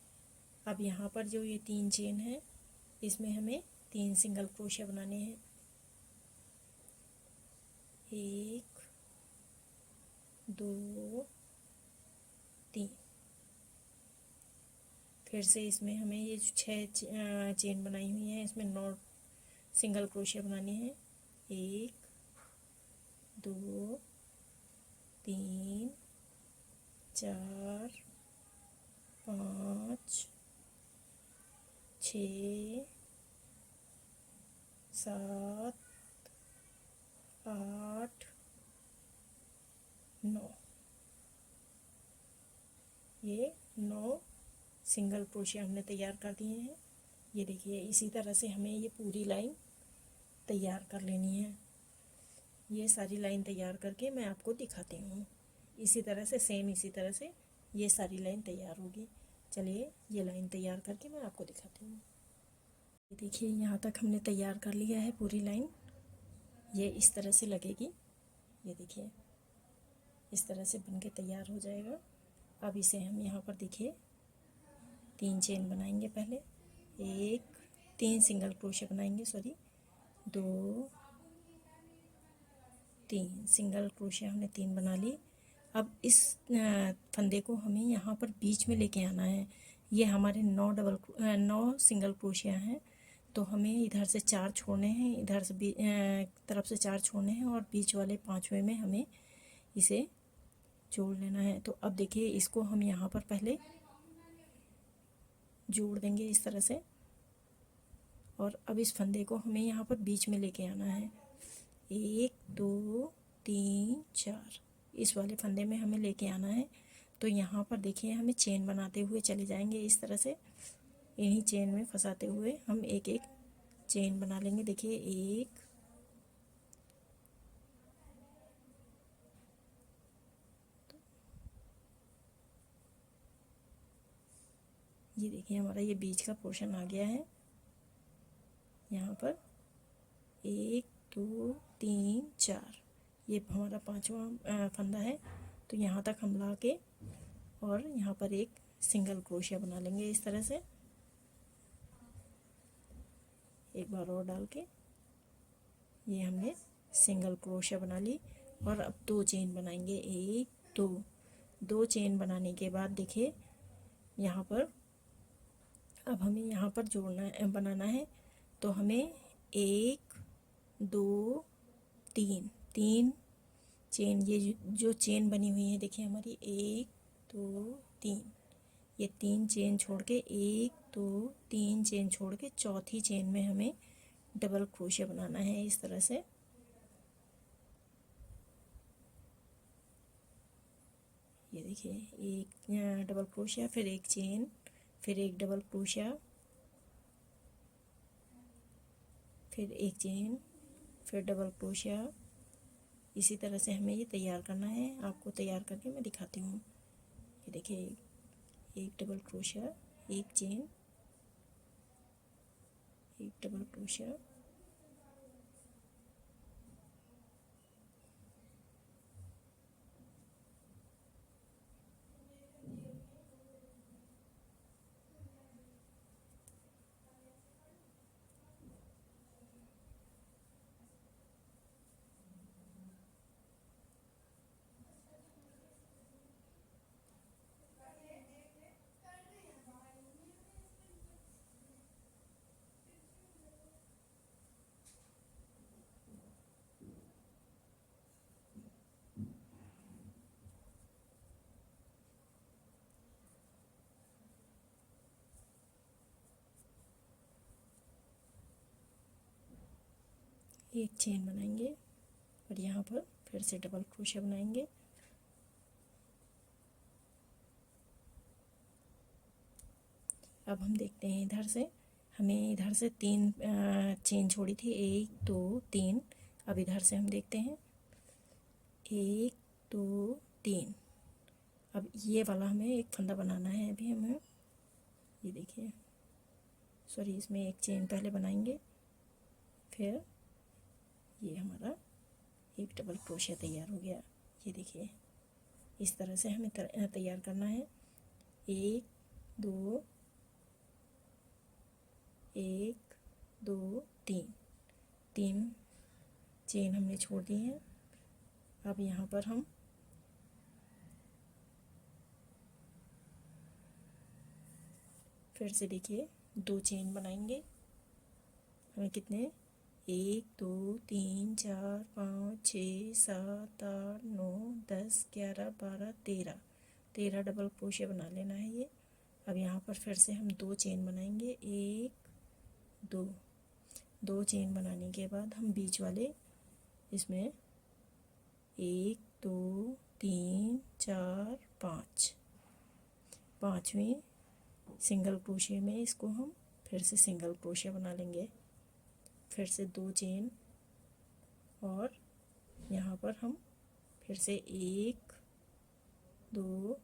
अब यहाँ पर जो ये 3 चेन है इसमें हमें 3 सिंगल क्रोशिया बनाने हैं। 1 2 3। फिर से इसमें हमें ये जो 6 चेन बनाई हुई हैं इसमें 9 सिंगल क्रोशिया बनाने हैं। 1 2 3 4 5 6 7 8 9। ये 9 सिंगल क्रोशिया हमने तैयार कर दिए हैं। ये देखिए इसी तरह से हमें ये पूरी लाइन तैयार कर लेनी है। ये सारी लाइन तैयार करके मैं आपको दिखाती हूँ। इसी तरह से सेम इसी तरह से ये सारी लाइन तैयार होगी। चलिए ये लाइन तैयार करके मैं आपको दिखाती हूँ। ये देखिए यहाँ तक हमने तैयार कर लिया है पूरी लाइन। ये इस तरह से लगेगी। ये देखिए इस तरह से बन के तैयार हो जाएगा। अब इसे हम यहाँ पर देखिए 3 चेन बनाएंगे। पहले 3 सिंगल क्रोशिया बनाएंगे, सॉरी 2 3 सिंगल क्रोशिया हमने 3 बना ली। अब इस फंदे को हमें यहाँ पर बीच में लेके आना है। ये हमारे 9 सिंगल क्रोशिया हैं, तो हमें इधर से 4 छोड़ने हैं, इधर से तरफ से 4 छोड़ने हैं और बीच वाले 5वें में हमें इसे जोड़ लेना है। तो अब देखिए इसको हम यहाँ पर पहले जोड़ देंगे इस तरह से, और अब इस फंदे को हमें यहाँ पर बीच में लेके आना है। 1 2 3 4 इस वाले फंदे में हमें लेके आना है। तो यहाँ पर देखिए हमें चेन बनाते हुए चले जाएंगे इस तरह से। इन्हीं चेन में फंसाते हुए हम एक एक चेन बना लेंगे। देखिए 1 ये देखिए हमारा ये बीच का पोर्शन आ गया है। यहाँ पर 1 2 3 4 ये हमारा 5वां फंदा है। तो यहाँ तक हम ला के और यहाँ पर एक सिंगल क्रोशिया बना लेंगे इस तरह से। एक बार और डाल के ये हमने सिंगल क्रोशिया बना ली। और अब 2 चेन बनाएंगे। 1 2 चेन बनाने के बाद देखिए यहाँ पर अब हमें यहाँ पर बनाना है। तो हमें 1 2 3 चेन, ये जो चेन बनी हुई है देखिए हमारी 1 2 3, ये 3 चेन छोड़ के 1 2 3 चेन छोड़ के चौथी चेन में हमें डबल क्रोशिया बनाना है इस तरह से। ये देखिए एक डबल क्रोशिया, फिर एक चेन, फिर एक डबल क्रोशिया, फिर एक चेन, फिर डबल क्रोशिया। इसी तरह से हमें ये तैयार करना है। आपको तैयार करके मैं दिखाती हूँ। ये देखिए, एक डबल क्रोशिया, एक चेन, एक डबल क्रोशिया, एक चेन बनाएंगे और यहाँ पर फिर से डबल क्रोशिया बनाएंगे। अब हम देखते हैं इधर से, हमें इधर से 3 चेन छोड़ी थी, 1 2 3। अब इधर से हम देखते हैं 1 2 3। अब ये वाला हमें एक फंदा बनाना है। अभी हमें ये देखिए, सॉरी, इसमें एक चेन पहले बनाएंगे, फिर ये हमारा एक डबल क्रोशिया तैयार हो गया। ये देखिए, इस तरह से हमें तैयार करना है। 1 2 1 2 3, 3 चेन हमने छोड़ दी है। अब यहाँ पर हम फिर से देखिए 2 चेन बनाएंगे। हमें कितने, 1 2 3 4 5 6 7 8 9 10 11 12 13 डबल क्रोशिया बना लेना है ये। अब यहाँ पर फिर से हम 2 चेन बनाएंगे, 1 2 चेन बनाने के बाद हम बीच वाले इसमें 1 2 3 4 5, पाँचवें सिंगल क्रोशिया में इसको हम फिर से सिंगल क्रोशिया बना लेंगे। फिर से 2 चेन और यहाँ पर हम फिर से 1 2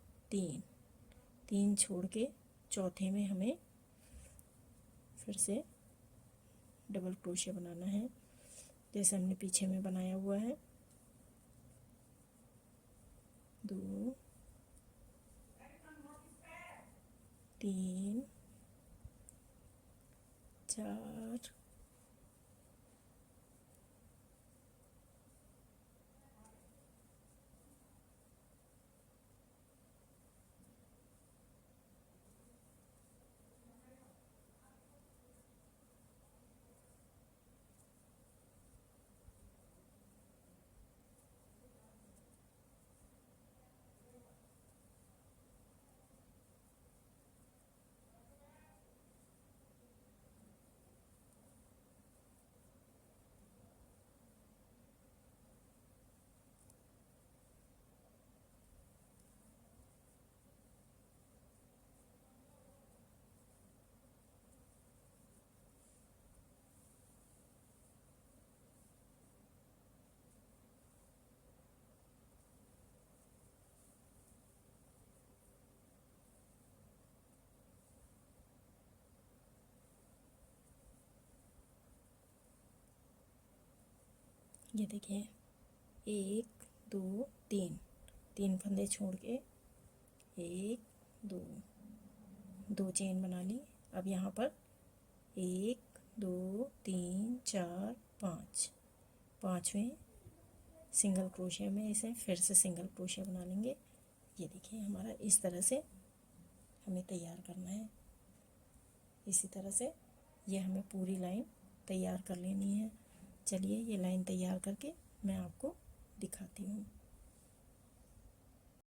3 छोड़ के चौथे में हमें फिर से डबल क्रोशिया बनाना है, जैसे हमने पीछे में बनाया हुआ है। 2 3 4 ये देखिए, 1 2 3 फंदे छोड़ के 1 2 चेन बना ली। अब यहाँ पर 1 2 3 4 5, पाँचवें सिंगल क्रोशिया में इसे फिर से सिंगल क्रोशिया बना लेंगे। ये देखिए, हमारा इस तरह से हमें तैयार करना है। इसी तरह से ये हमें पूरी लाइन तैयार कर लेनी है। चलिए, ये लाइन तैयार करके मैं आपको दिखाती हूँ।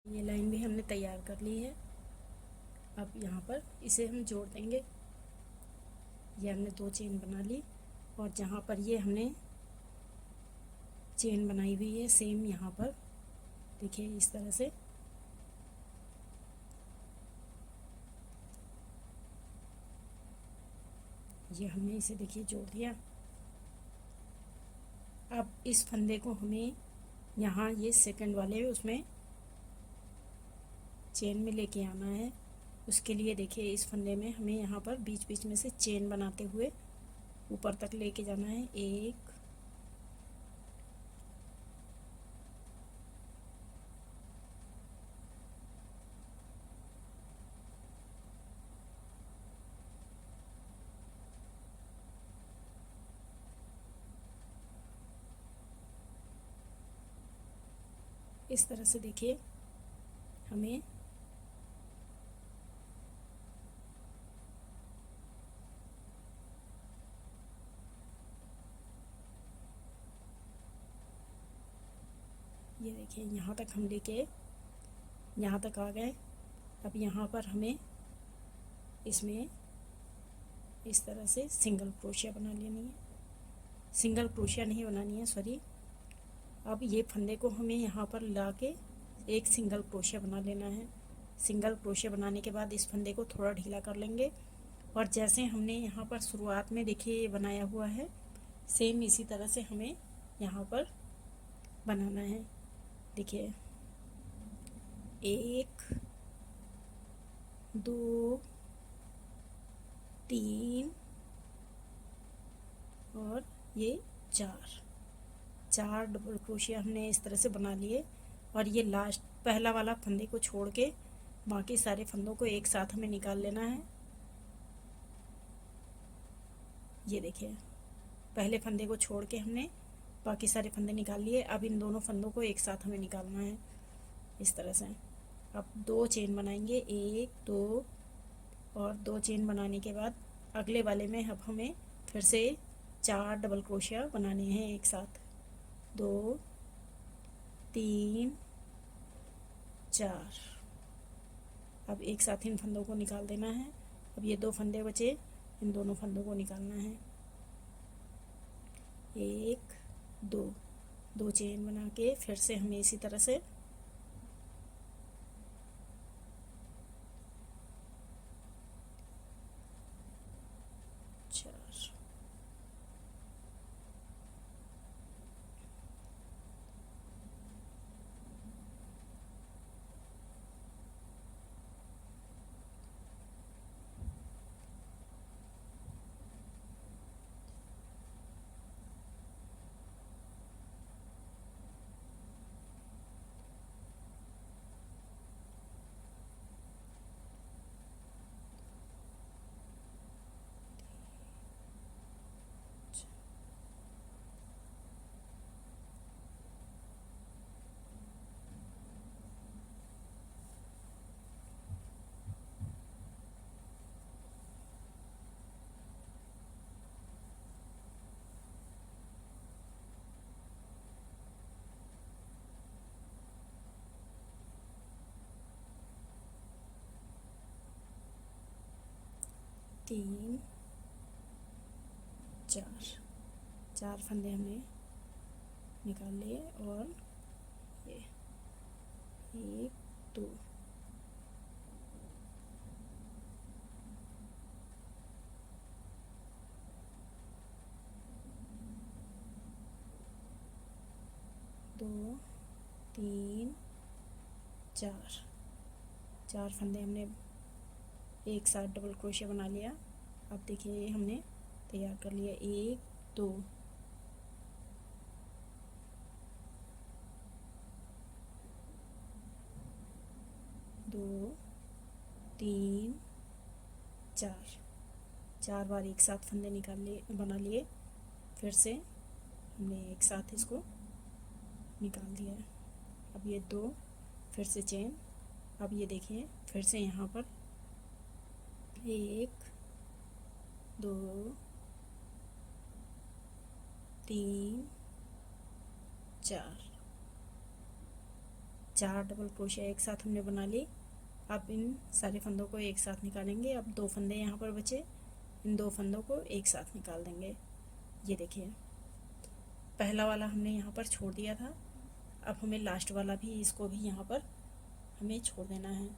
ये लाइन भी हमने तैयार कर ली है। अब यहाँ पर इसे हम जोड़ देंगे। ये हमने 2 चेन बना ली और जहाँ पर ये हमने चेन बनाई हुई है सेम यहाँ पर देखिए इस तरह से ये हमने इसे देखिए जोड़ दिया। अब इस फंदे को हमें यहाँ ये सेकंड वाले उसमें चेन में लेके आना है। उसके लिए देखिए इस फंदे में हमें यहाँ पर बीच बीच में से चेन बनाते हुए ऊपर तक लेके जाना है। एक, इस तरह से देखिए हमें ये देखिए यहाँ तक हम लेके यहाँ तक आ गए। अब यहाँ पर हमें इसमें इस तरह से सिंगल क्रोशिया बना लेनी है, सिंगल क्रोशिया नहीं बनानी है, सॉरी। अब ये फंदे को हमें यहाँ पर ला के एक सिंगल क्रोशिया बना लेना है। सिंगल क्रोशिया बनाने के बाद इस फंदे को थोड़ा ढीला कर लेंगे और जैसे हमने यहाँ पर शुरुआत में देखिए ये बनाया हुआ है, सेम इसी तरह से हमें यहाँ पर बनाना है। देखिए 1 2 3 और ये 4 डबल क्रोशिया हमने इस तरह से बना लिए। और ये लास्ट पहला वाला फंदे को छोड़ के बाकी सारे फंदों को एक साथ हमें निकाल लेना है। ये देखिए पहले फंदे को छोड़ के हमने बाकी सारे फंदे निकाल लिए। अब इन दोनों फंदों को एक साथ हमें निकालना है इस तरह से। अब 2 चेन बनाएंगे, 1 2 और 2 चेन बनाने के बाद अगले वाले में अब हमें फिर से 4 डबल क्रोशिया बनाने हैं एक साथ। 2 3 4। अब एक साथ इन फंदों को निकाल देना है। अब ये 2 फंदे बचे, इन दोनों फंदों को निकालना है। 1 2 चेन बना के फिर से हमें इसी तरह से चार, 3 4 फंदे हमने निकाल लिए। और ये 1 2 2 3 4 फंदे हमने एक साथ डबल क्रोशिया बना लिया। अब देखिए ये हमने तैयार कर लिया। 1 2 2 3 4 बार एक साथ फंदे निकाल लिए, बना लिए। फिर से हमने एक साथ इसको निकाल दिया है। अब ये 2 फिर से चेन। अब ये देखिए फिर से यहाँ पर 1 2 3 4 डबल क्रोशिया एक साथ हमने बना ली। अब इन सारे फंदों को एक साथ निकालेंगे। अब 2 फंदे यहाँ पर बचे, इन 2 फंदों को एक साथ निकाल देंगे। ये देखिए पहला वाला हमने यहाँ पर छोड़ दिया था, अब हमें लास्ट वाला भी, इसको भी यहाँ पर हमें छोड़ देना है।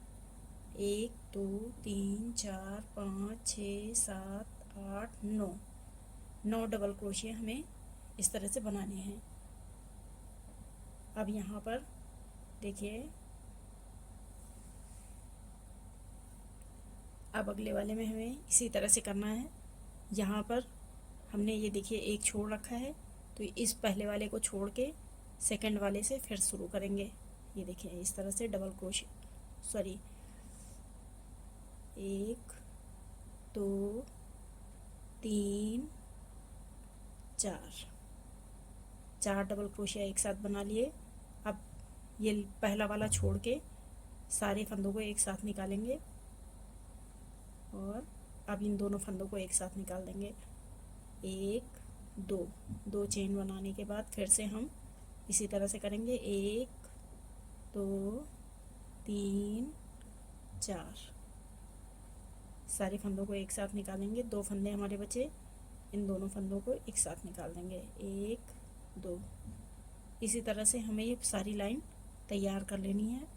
1 2 3 4 5 6 7 8 9 डबल क्रोशिया हमें इस तरह से बनाने हैं। अब यहाँ पर देखिए, अब अगले वाले में हमें इसी तरह से करना है। यहाँ पर हमने ये देखिए एक छोड़ रखा है, तो इस पहले वाले को छोड़ के सेकंड वाले से फिर शुरू करेंगे। ये देखिए इस तरह से double crochet, sorry, 1 2 3 4 double crochet एक साथ बना लिए। अब ये पहला वाला छोड़ के सारे फंदों को एक साथ निकालेंगे और अब इन दोनों फंदों को एक साथ निकाल देंगे। 1 2 चेन बनाने के बाद फिर से हम इसी तरह से करेंगे। 1 2 3 4 सारे फंदों को एक साथ निकालेंगे। 2 फंदे हमारे बचे, इन दोनों फंदों को एक साथ निकाल देंगे। 1 2 इसी तरह से हमें ये सारी लाइन तैयार कर लेनी है।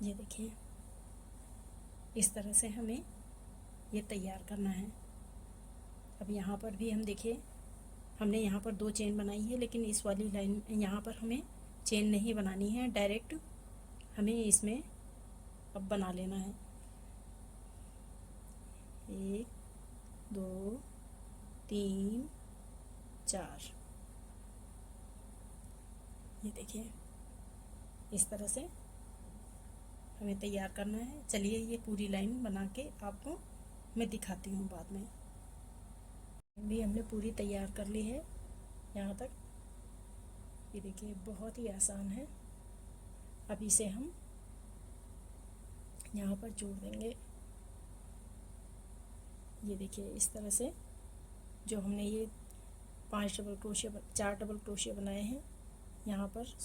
ये देखिए इस तरह से हमें ये तैयार करना है। अब यहाँ पर भी हम देखिए, हमने यहाँ पर 2 चेन बनाई है, लेकिन इस वाली लाइन यहाँ पर हमें चेन नहीं बनानी है, डायरेक्ट हमें इसमें अब बना लेना है। 1 2 3 4 ये देखिए इस तरह से हमें तैयार करना है। चलिए ये पूरी लाइन बना के आपको मैं दिखाती हूँ बाद में। भी हमने पूरी तैयार कर ली है यहाँ तक। ये देखिए बहुत ही आसान है। अब इसे हम यहाँ पर जोड़ देंगे। ये देखिए इस तरह से जो हमने ये 4 डबल क्रोशिया बनाए हैं, यहाँ पर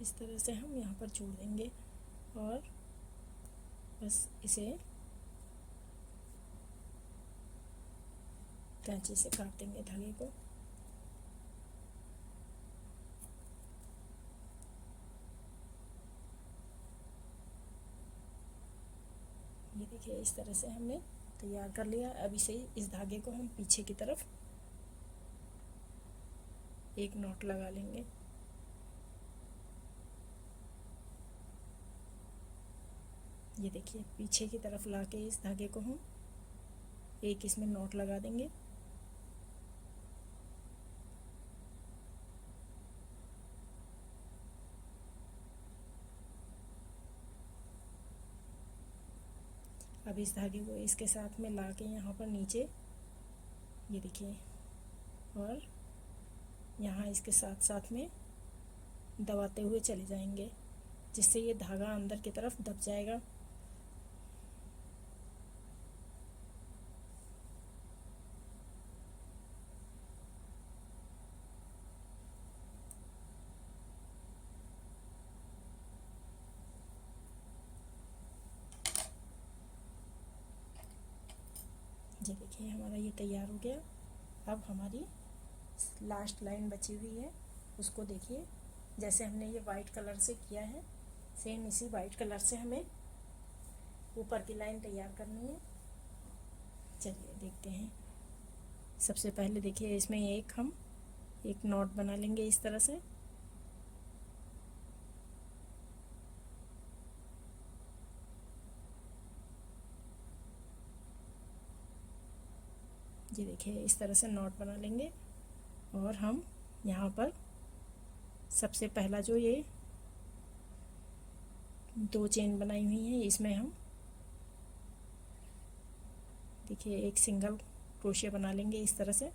इस तरह से हम यहाँ पर जोड़ देंगे और बस इसे कैंची से काट देंगे धागे को। ये देखिए इस तरह से हमने तैयार कर लिया। अब इसे, इस धागे को हम पीछे की तरफ एक नॉट लगा लेंगे। ये देखिए पीछे की तरफ लाके इस धागे को हम एक इसमें नॉट लगा देंगे। अब इस धागे को इसके साथ में ला के यहाँ पर नीचे, ये देखिए, और यहाँ इसके साथ साथ में दबाते हुए चले जाएंगे, जिससे ये धागा अंदर की तरफ दब जाएगा। ये देखिए हमारा ये तैयार हो गया। अब हमारी लास्ट लाइन बची हुई है, उसको देखिए, जैसे हमने ये वाइट कलर से किया है, सेम इसी वाइट कलर से हमें ऊपर की लाइन तैयार करनी है। चलिए देखते हैं। सबसे पहले देखिए इसमें हम एक नॉट बना लेंगे इस तरह से। ये देखिए इस तरह से नॉट बना लेंगे, और हम यहाँ पर सबसे पहला जो ये 2 चेन बनाई हुई है, इसमें हम देखिए एक सिंगल क्रोशिया बना लेंगे इस तरह से।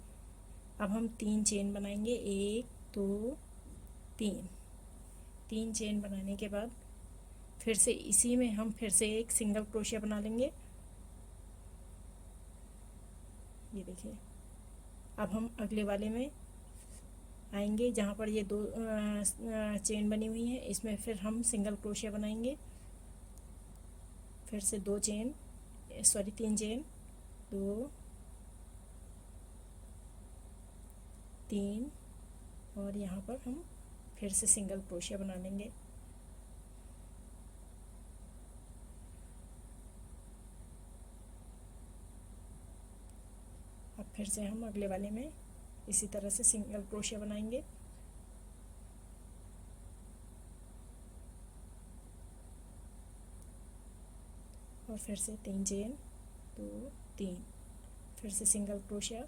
अब हम 3 चेन बनाएंगे, 1 2 3 चेन बनाने के बाद फिर से इसी में हम फिर से एक सिंगल क्रोशिया बना लेंगे। ये देखिए, अब हम अगले वाले में आएंगे जहाँ पर ये 2 चेन बनी हुई है, इसमें फिर हम सिंगल क्रोशिया बनाएंगे। फिर से 3 चेन, 2 3, और यहाँ पर हम फिर से सिंगल क्रोशिया बना लेंगे। अब फिर से हम अगले वाले में इसी तरह से सिंगल क्रोशिया बनाएंगे। और फिर से 3 चेन, 2 3, फिर से सिंगल क्रोशिया,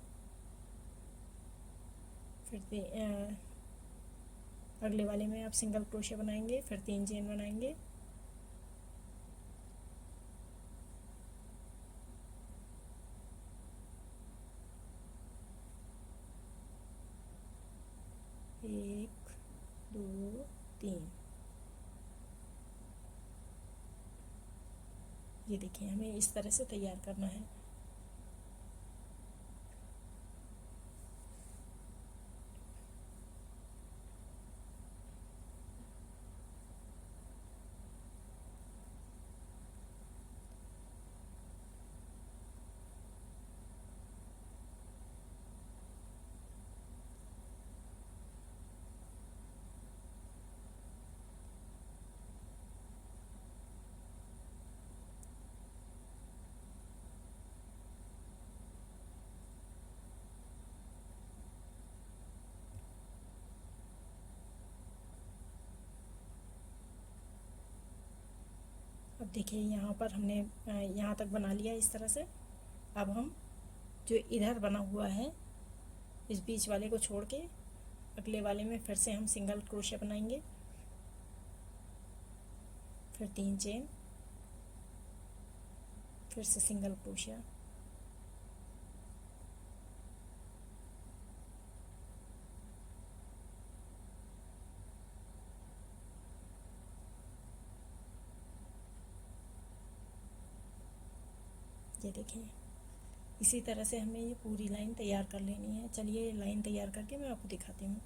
फिर अगले वाले में आप सिंगल क्रोशिया बनाएंगे, फिर 3 चेन बनाएंगे, एक 2 3। ये देखिए हमें इस तरह से तैयार करना है। अब देखिए यहाँ पर हमने यहाँ तक बना लिया इस तरह से। अब हम जो इधर बना हुआ है, इस बीच वाले को छोड़ के अगले वाले में फिर से हम सिंगल क्रोशिया बनाएंगे, फिर 3 चेन, फिर से सिंगल क्रोशिया, ये देखिए इसी तरह से हमें ये पूरी लाइन तैयार कर लेनी है। चलिए लाइन तैयार करके मैं आपको दिखाती हूँ।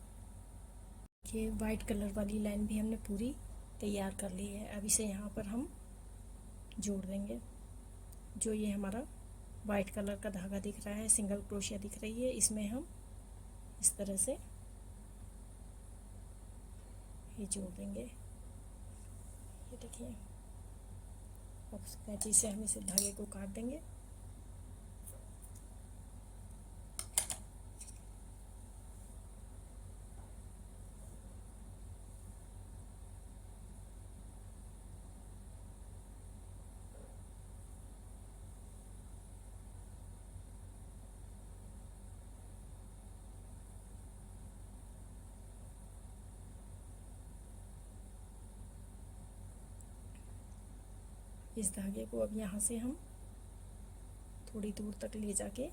ये वाइट कलर वाली लाइन भी हमने पूरी तैयार कर ली है। अब इसे यहाँ पर हम जोड़ देंगे। जो ये हमारा वाइट कलर का धागा दिख रहा है, सिंगल क्रोशिया दिख रही है, इसमें हम इस तरह से ये जोड़ देंगे। ये देखिए, अब कैंची से हम इसे धागे को काट देंगे। इस धागे को अब यहाँ से हम थोड़ी दूर तक ले जाके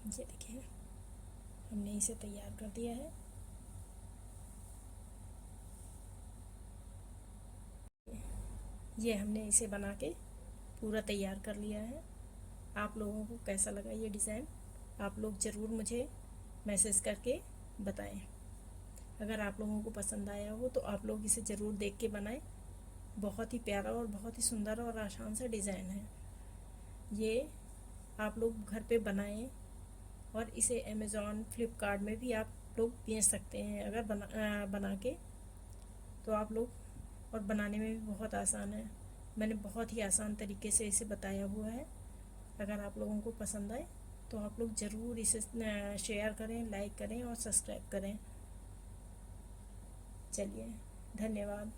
ये देखिए हमने इसे तैयार कर दिया है। ये हमने इसे बना के पूरा तैयार कर लिया है। आप लोगों को कैसा लगा ये डिज़ाइन, आप लोग ज़रूर मुझे मैसेज करके बताएं। अगर आप लोगों को पसंद आया हो तो आप लोग इसे ज़रूर देख के बनाएं। बहुत ही प्यारा और बहुत ही सुंदर और आसान सा डिज़ाइन है। ये आप लोग घर पे बनाएं और इसे अमेज़ॉन फ्लिपकार्ट में भी आप लोग बेच सकते हैं अगर बना के, तो आप लोग, और बनाने में भी बहुत आसान है। मैंने बहुत ही आसान तरीके से इसे बताया हुआ है। अगर आप लोगों को पसंद आए तो आप लोग ज़रूर इसे शेयर करें, लाइक करें और सब्सक्राइब करें। चलिए, धन्यवाद।